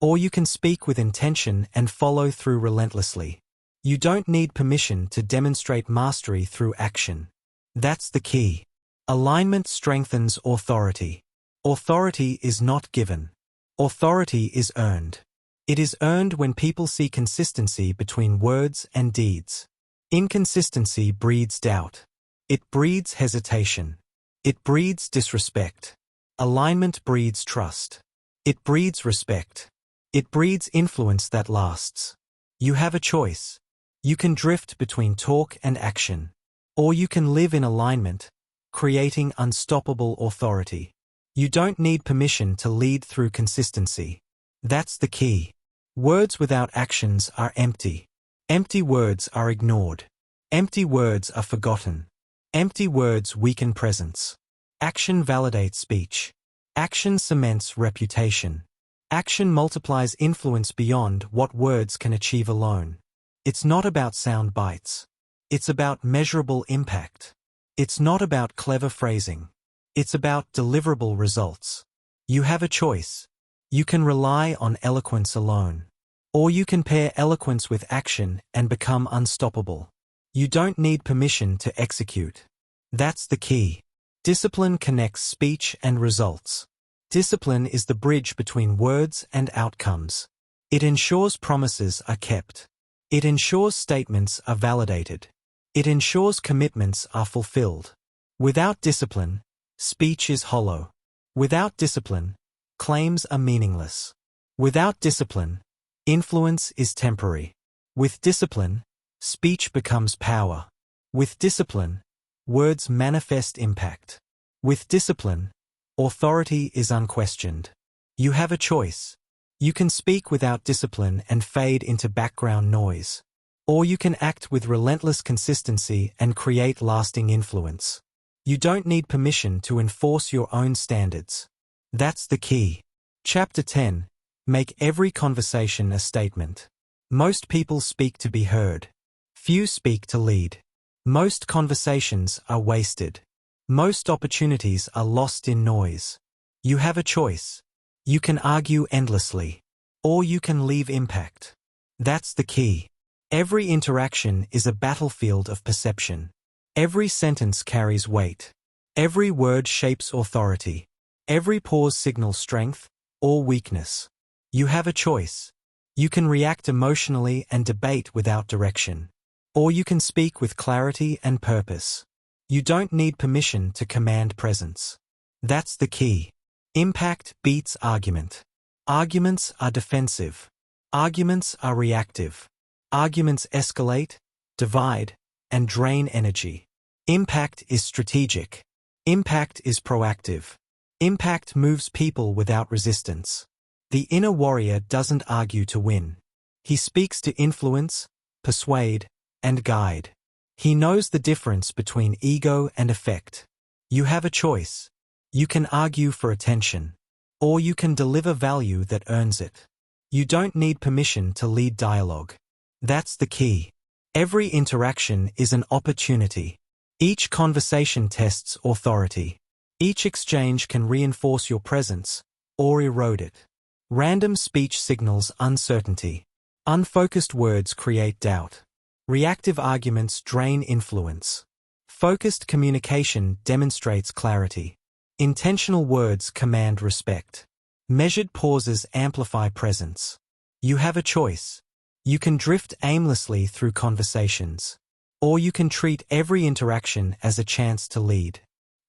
S1: Or you can speak with intention and follow through relentlessly. You don't need permission to demonstrate mastery through action. That's the key. Alignment strengthens authority. Authority is not given. Authority is earned. It is earned when people see consistency between words and deeds. Inconsistency breeds doubt. It breeds hesitation. It breeds disrespect. Alignment breeds trust. It breeds respect. It breeds influence that lasts. You have a choice. You can drift between talk and action. Or you can live in alignment, creating unstoppable authority. You don't need permission to lead through consistency. That's the key. Words without actions are empty. Empty words are ignored. Empty words are forgotten. Empty words weaken presence. Action validates speech. Action cements reputation. Action multiplies influence beyond what words can achieve alone. It's not about sound bites. It's about measurable impact. It's not about clever phrasing. It's about deliverable results. You have a choice. You can rely on eloquence alone. Or you can pair eloquence with action and become unstoppable. You don't need permission to execute. That's the key. Discipline connects speech and results. Discipline is the bridge between words and outcomes. It ensures promises are kept. It ensures statements are validated. It ensures commitments are fulfilled. Without discipline, speech is hollow. Without discipline, claims are meaningless. Without discipline, influence is temporary. With discipline, speech becomes power. With discipline, words manifest impact. With discipline, authority is unquestioned. You have a choice. You can speak without discipline and fade into background noise. Or you can act with relentless consistency and create lasting influence. You don't need permission to enforce your own standards. That's the key. Chapter 10. Make every conversation a statement. Most people speak to be heard. Few speak to lead. Most conversations are wasted. Most opportunities are lost in noise. You have a choice. You can argue endlessly. Or you can leave impact. That's the key. Every interaction is a battlefield of perception. Every sentence carries weight. Every word shapes authority. Every pause signals strength or weakness. You have a choice. You can react emotionally and debate without direction. Or you can speak with clarity and purpose. You don't need permission to command presence. That's the key. Impact beats argument. Arguments are defensive. Arguments are reactive. Arguments escalate, divide, and drain energy. Impact is strategic. Impact is proactive. Impact moves people without resistance. The inner warrior doesn't argue to win. He speaks to influence, persuade, and guide. He knows the difference between ego and effect. You have a choice. You can argue for attention. Or you can deliver value that earns it. You don't need permission to lead dialogue. That's the key. Every interaction is an opportunity. Each conversation tests authority. Each exchange can reinforce your presence or erode it. Random speech signals uncertainty. Unfocused words create doubt. Reactive arguments drain influence. Focused communication demonstrates clarity. Intentional words command respect. Measured pauses amplify presence. You have a choice. You can drift aimlessly through conversations. Or you can treat every interaction as a chance to lead.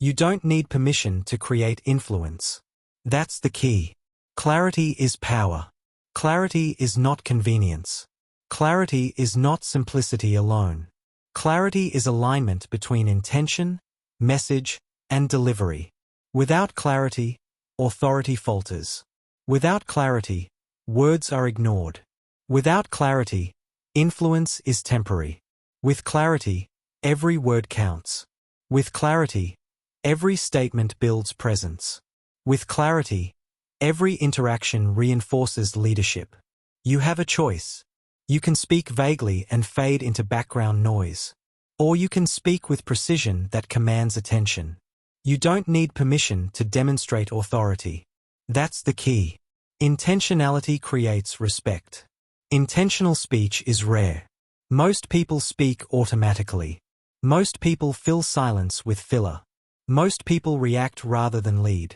S1: You don't need permission to create influence. That's the key. Clarity is power. Clarity is not convenience. Clarity is not simplicity alone. Clarity is alignment between intention, message, and delivery. Without clarity, authority falters. Without clarity, words are ignored. Without clarity, influence is temporary. With clarity, every word counts. With clarity, every statement builds presence. With clarity, every interaction reinforces leadership. You have a choice. You can speak vaguely and fade into background noise. Or you can speak with precision that commands attention. You don't need permission to demonstrate authority. That's the key. Intentionality creates respect. Intentional speech is rare. Most people speak automatically. Most people fill silence with filler. Most people react rather than lead.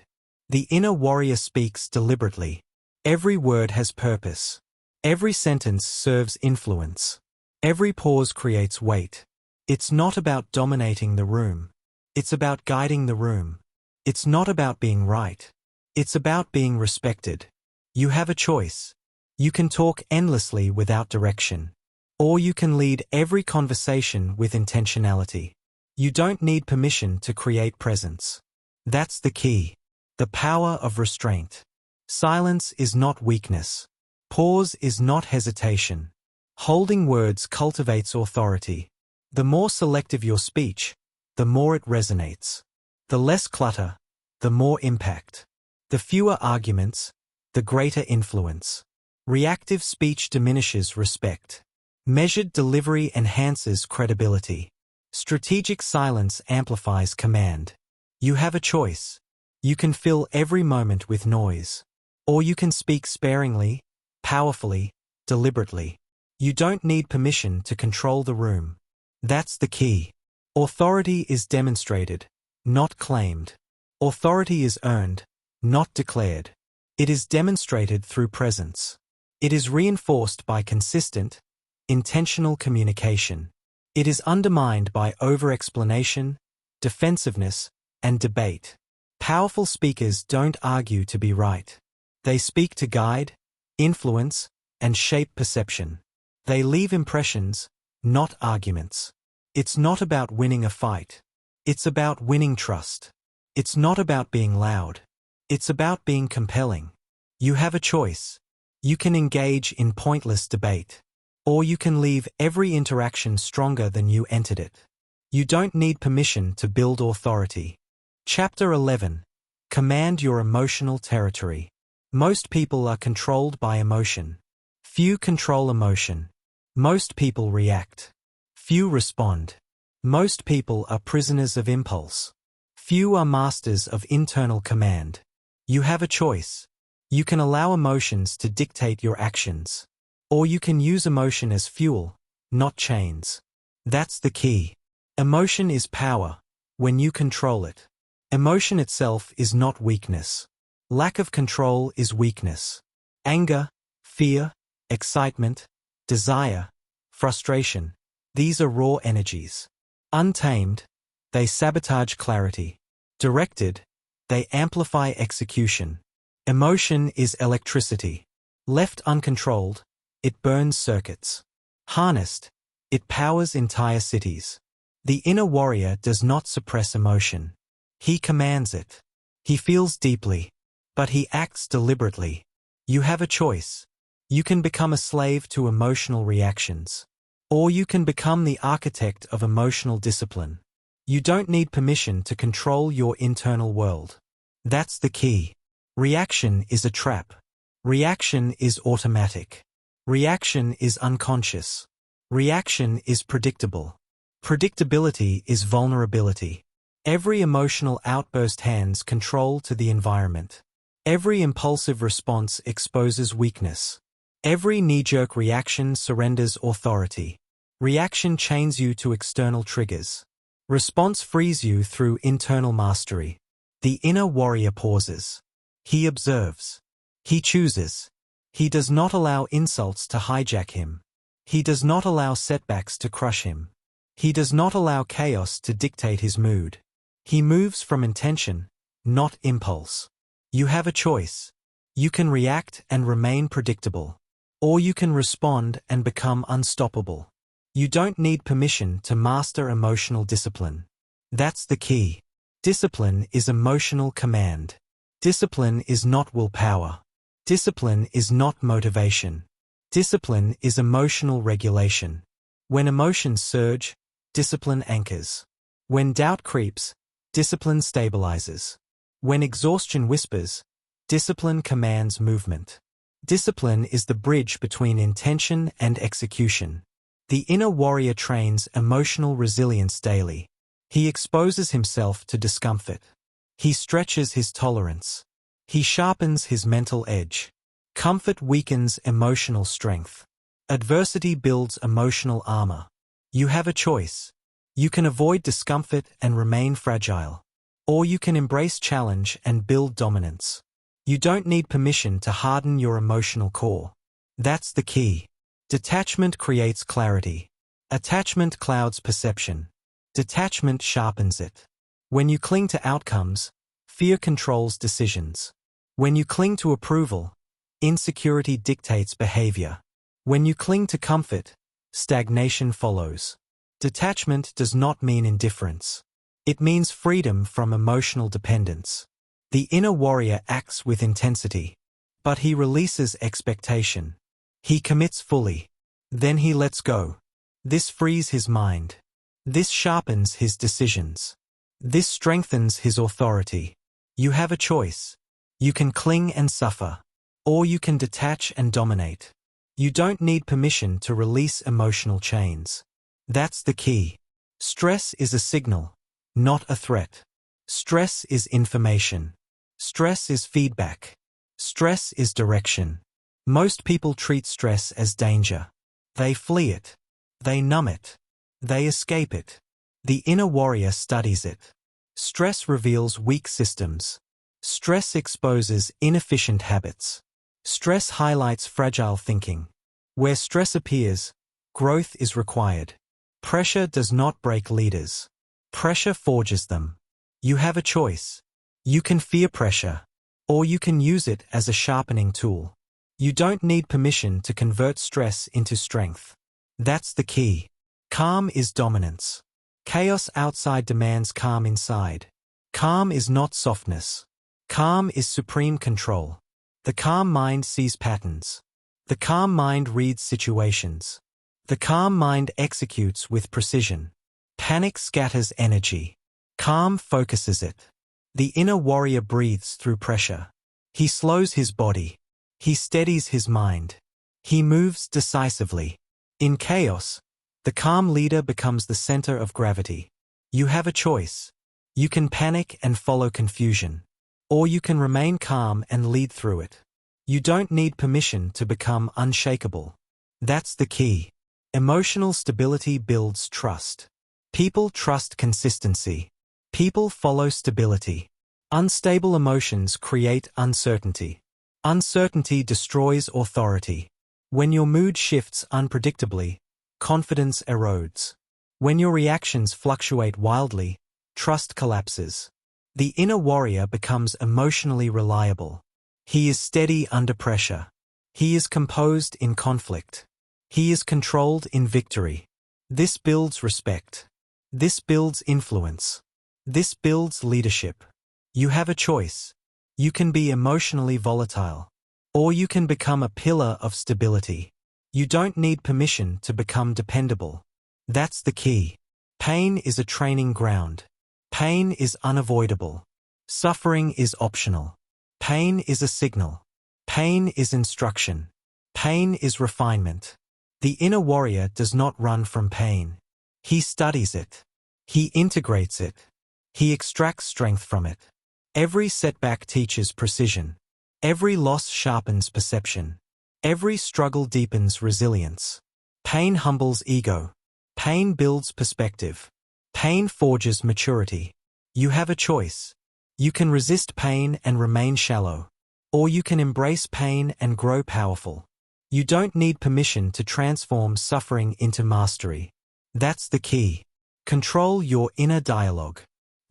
S1: The inner warrior speaks deliberately. Every word has purpose. Every sentence serves influence. Every pause creates weight. It's not about dominating the room. It's about guiding the room. It's not about being right. It's about being respected. You have a choice. You can talk endlessly without direction. Or you can lead every conversation with intentionality. You don't need permission to create presence. That's the key. The power of restraint. Silence is not weakness. Pause is not hesitation. Holding words cultivates authority. The more selective your speech, the more it resonates. The less clutter, the more impact. The fewer arguments, the greater influence. Reactive speech diminishes respect. Measured delivery enhances credibility. Strategic silence amplifies command. You have a choice. You can fill every moment with noise. Or you can speak sparingly, powerfully, deliberately. You don't need permission to control the room. That's the key. Authority is demonstrated, not claimed. Authority is earned, not declared. It is demonstrated through presence. It is reinforced by consistent, intentional communication. It is undermined by over-explanation, defensiveness, and debate. Powerful speakers don't argue to be right. They speak to guide, influence, and shape perception. They leave impressions, not arguments. It's not about winning a fight. It's about winning trust. It's not about being loud. It's about being compelling. You have a choice. You can engage in pointless debate. Or you can leave every interaction stronger than you entered it. You don't need permission to build authority. Chapter 11. Command your emotional territory. Most people are controlled by emotion. Few control emotion. Most people react. Few respond. Most people are prisoners of impulse. Few are masters of internal command. You have a choice. You can allow emotions to dictate your actions. Or you can use emotion as fuel, not chains. That's the key. Emotion is power, when you control it. Emotion itself is not weakness. Lack of control is weakness. Anger, fear, excitement, desire, frustration. These are raw energies. Untamed, they sabotage clarity. Directed, they amplify execution. Emotion is electricity. Left uncontrolled, it burns circuits. Harnessed, it powers entire cities. The inner warrior does not suppress emotion. He commands it. He feels deeply, but he acts deliberately. You have a choice. You can become a slave to emotional reactions. Or you can become the architect of emotional discipline. You don't need permission to control your internal world. That's the key. Reaction is a trap. Reaction is automatic. Reaction is unconscious. Reaction is predictable. Predictability is vulnerability. Every emotional outburst hands control to the environment. Every impulsive response exposes weakness. Every knee-jerk reaction surrenders authority. Reaction chains you to external triggers. Response frees you through internal mastery. The inner warrior pauses. He observes. He chooses. He does not allow insults to hijack him. He does not allow setbacks to crush him. He does not allow chaos to dictate his mood. He moves from intention, not impulse. You have a choice. You can react and remain predictable. Or you can respond and become unstoppable. You don't need permission to master emotional discipline. That's the key. Discipline is emotional command. Discipline is not willpower. Discipline is not motivation. Discipline is emotional regulation. When emotions surge, discipline anchors. When doubt creeps, discipline stabilizes. When exhaustion whispers, discipline commands movement. Discipline is the bridge between intention and execution. The inner warrior trains emotional resilience daily. He exposes himself to discomfort. He stretches his tolerance. He sharpens his mental edge. Comfort weakens emotional strength. Adversity builds emotional armor. You have a choice. You can avoid discomfort and remain fragile. Or you can embrace challenge and build dominance. You don't need permission to harden your emotional core. That's the key. Detachment creates clarity. Attachment clouds perception. Detachment sharpens it. When you cling to outcomes, fear controls decisions. When you cling to approval, insecurity dictates behavior. When you cling to comfort, stagnation follows. Detachment does not mean indifference. It means freedom from emotional dependence. The inner warrior acts with intensity, but he releases expectation. He commits fully. Then he lets go. This frees his mind. This sharpens his decisions. This strengthens his authority. You have a choice. You can cling and suffer, or you can detach and dominate. You don't need permission to release emotional chains. That's the key. Stress is a signal, not a threat. Stress is information. Stress is feedback. Stress is direction. Most people treat stress as danger. They flee it. They numb it. They escape it. The inner warrior studies it. Stress reveals weak systems. Stress exposes inefficient habits. Stress highlights fragile thinking. Where stress appears, growth is required. Pressure does not break leaders. Pressure forges them. You have a choice. You can fear pressure, or you can use it as a sharpening tool. You don't need permission to convert stress into strength. That's the key. Calm is dominance. Chaos outside demands calm inside. Calm is not softness. Calm is supreme control. The calm mind sees patterns. The calm mind reads situations. The calm mind executes with precision. Panic scatters energy. Calm focuses it. The inner warrior breathes through pressure. He slows his body. He steadies his mind. He moves decisively. In chaos, the calm leader becomes the center of gravity. You have a choice. You can panic and follow confusion. Or you can remain calm and lead through it. You don't need permission to become unshakable. That's the key. Emotional stability builds trust. People trust consistency. People follow stability. Unstable emotions create uncertainty. Uncertainty destroys authority. When your mood shifts unpredictably, confidence erodes. When your reactions fluctuate wildly, trust collapses. The inner warrior becomes emotionally reliable. He is steady under pressure. He is composed in conflict. He is controlled in victory. This builds respect. This builds influence. This builds leadership. You have a choice. You can be emotionally volatile, or you can become a pillar of stability. You don't need permission to become dependable. That's the key. Pain is a training ground. Pain is unavoidable. Suffering is optional. Pain is a signal. Pain is instruction. Pain is refinement. The inner warrior does not run from pain. He studies it. He integrates it. He extracts strength from it. Every setback teaches precision. Every loss sharpens perception. Every struggle deepens resilience. Pain humbles ego. Pain builds perspective. Pain forges maturity. You have a choice. You can resist pain and remain shallow. Or you can embrace pain and grow powerful. You don't need permission to transform suffering into mastery. That's the key. Control your inner dialogue.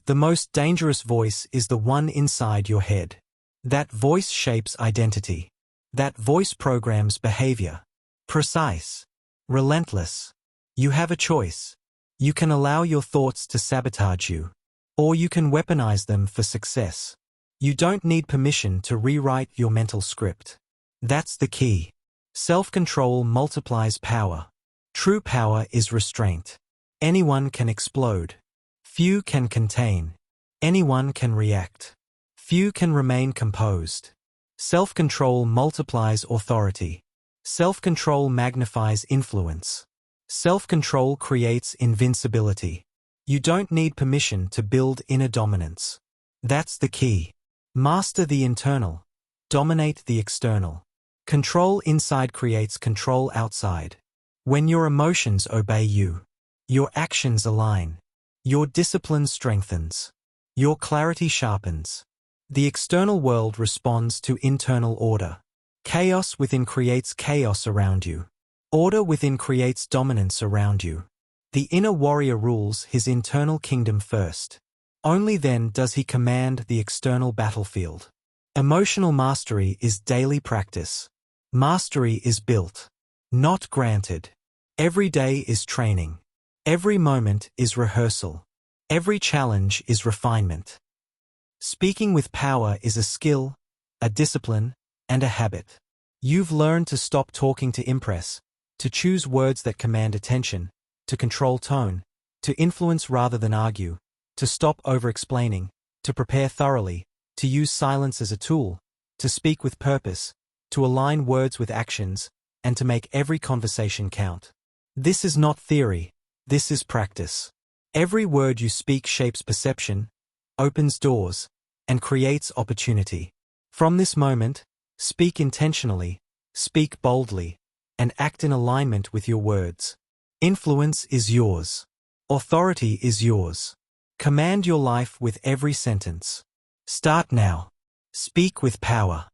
S1: The most dangerous voice is the one inside your head. That voice shapes identity. That voice programs behavior. Precise. Relentless. You have a choice. You can allow your thoughts to sabotage you. Or you can weaponize them for success. You don't need permission to rewrite your mental script. That's the key. Self-control multiplies power. True power is restraint. Anyone can explode. Few can contain. Anyone can react. Few can remain composed. Self-control multiplies authority. Self-control magnifies influence. Self-control creates invincibility. You don't need permission to build inner dominance. That's the key. Master the internal. Dominate the external. Control inside creates control outside. When your emotions obey you, your actions align. Your discipline strengthens. Your clarity sharpens. The external world responds to internal order. Chaos within creates chaos around you. Order within creates dominance around you. The inner warrior rules his internal kingdom first. Only then does he command the external battlefield. Emotional mastery is daily practice. Mastery is built, not granted. Every day is training. Every moment is rehearsal. Every challenge is refinement. Speaking with power is a skill, a discipline, and a habit. You've learned to stop talking to impress, to choose words that command attention, to control tone, to influence rather than argue, to stop over-explaining, to prepare thoroughly, to use silence as a tool, to speak with purpose, to align words with actions, and to make every conversation count. This is not theory, this is practice. Every word you speak shapes perception, opens doors, and creates opportunity. From this moment, speak intentionally, speak boldly, and act in alignment with your words. Influence is yours. Authority is yours. Command your life with every sentence. Start now. Speak with power.